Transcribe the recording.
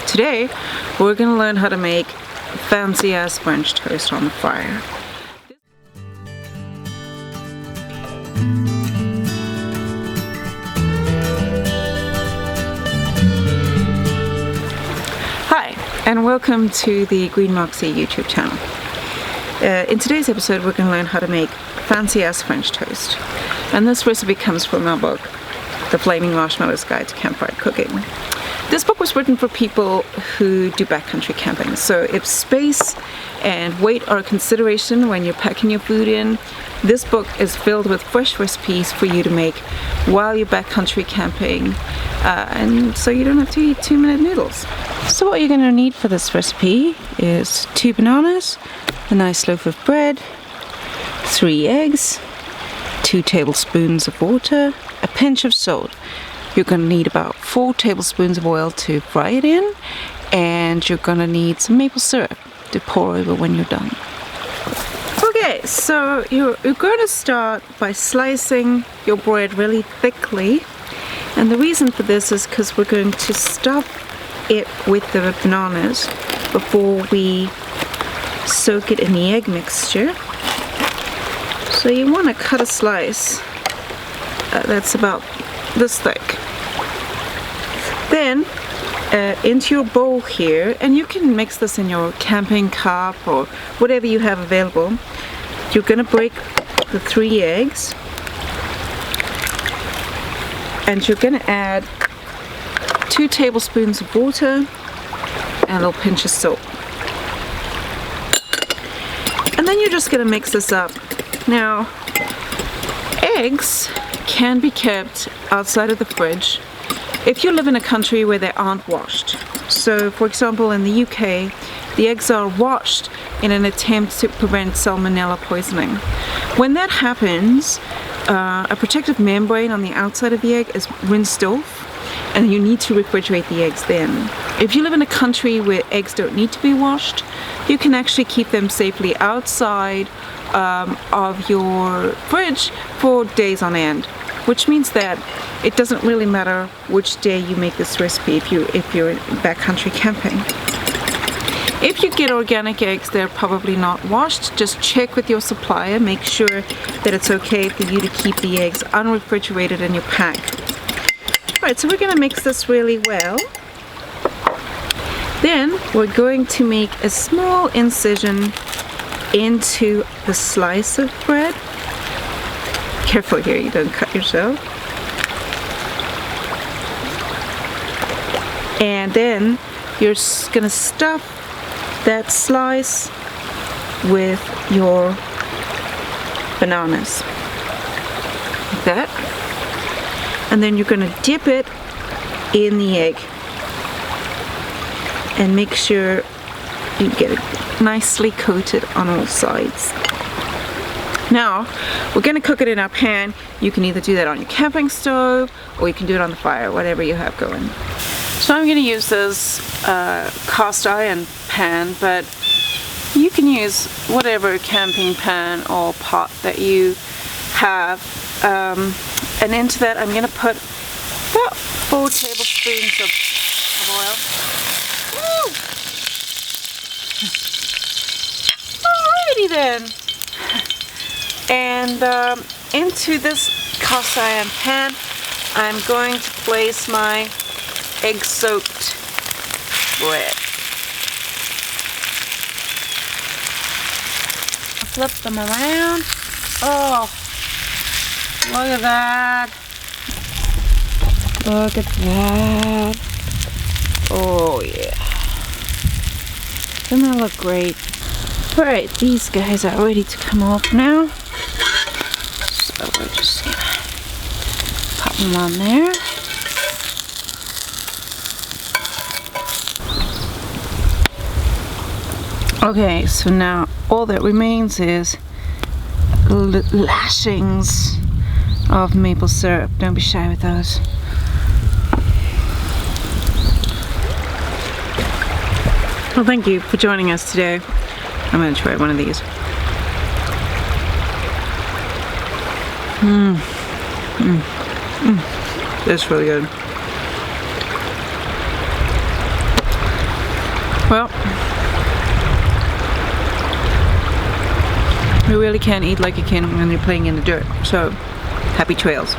Today we're gonna learn how to make fancy ass French toast on the fire. Hi, and welcome to the Green Moxie YouTube channel. In today's episode we're gonna learn how to make fancy ass French toast. And this recipe comes from our book, The Flaming Marshmallow's Guide to Campfire Cooking. This book was written for people who do backcountry camping. So if space and weight are a consideration when you're packing your food in, this book is filled with fresh recipes for you to make while you're backcountry camping, and so you don't have to eat 2-minute noodles. So what you're going to need for this recipe is 2 bananas, a nice loaf of bread, 3 eggs, 2 tablespoons of water, a pinch of salt. You're going to need about 4 tablespoons of oil to fry it in, and you're going to need some maple syrup to pour over when you're done. Okay, so you're going to start by slicing your bread really thickly, and the reason for this is because we're going to stuff it with the bananas before we soak it in the egg mixture. So you want to cut a slice that's about this thick. Then into your bowl here, and you can mix this in your camping cup or whatever you have available. You're going to break the 3 eggs, and you're going to add 2 tablespoons of water and a little pinch of salt. And then you're just going to mix this up. Now, eggs can be kept outside of the fridge if you live in a country where they aren't washed. So for example, in the UK, the eggs are washed in an attempt to prevent salmonella poisoning. When that happens, a protective membrane on the outside of the egg is rinsed off, and you need to refrigerate the eggs then. If you live in a country where eggs don't need to be washed, you can actually keep them safely outside of your fridge for days on end, which means that it doesn't really matter which day you make this recipe if you're backcountry camping. If you get organic eggs, they're probably not washed. Just check with your supplier, make sure that it's okay for you to keep the eggs unrefrigerated in your pack. Alright, so we're going to mix this really well. Then we're going to make a small incision into the slice of bread. Careful here, you don't cut yourself. And then you're going to stuff that slice with your bananas. Like that. And then you're going to dip it in the egg. And make sure you get it nicely coated on all sides. Now, we're going to cook it in our pan. You can either do that on your camping stove, or you can do it on the fire, whatever you have going. So I'm going to use this cast iron pan, but you can use whatever camping pan or pot that you have. And into that I'm going to put about 4 tablespoons of oil. Woo! Alrighty then. And into this cast iron pan, I'm going to place my egg-soaked bread. Flip them around. Oh, look at that. Look at that. Oh yeah. Doesn't that look great? Alright, these guys are ready to come off now. So we're just gonna pop them on there. Okay, so now all that remains is lashings of maple syrup. Don't be shy with those. Well, thank you for joining us today. I'm going to try one of these. That's really good. Well, you really can't eat like you can when you're playing in the dirt, so happy trails.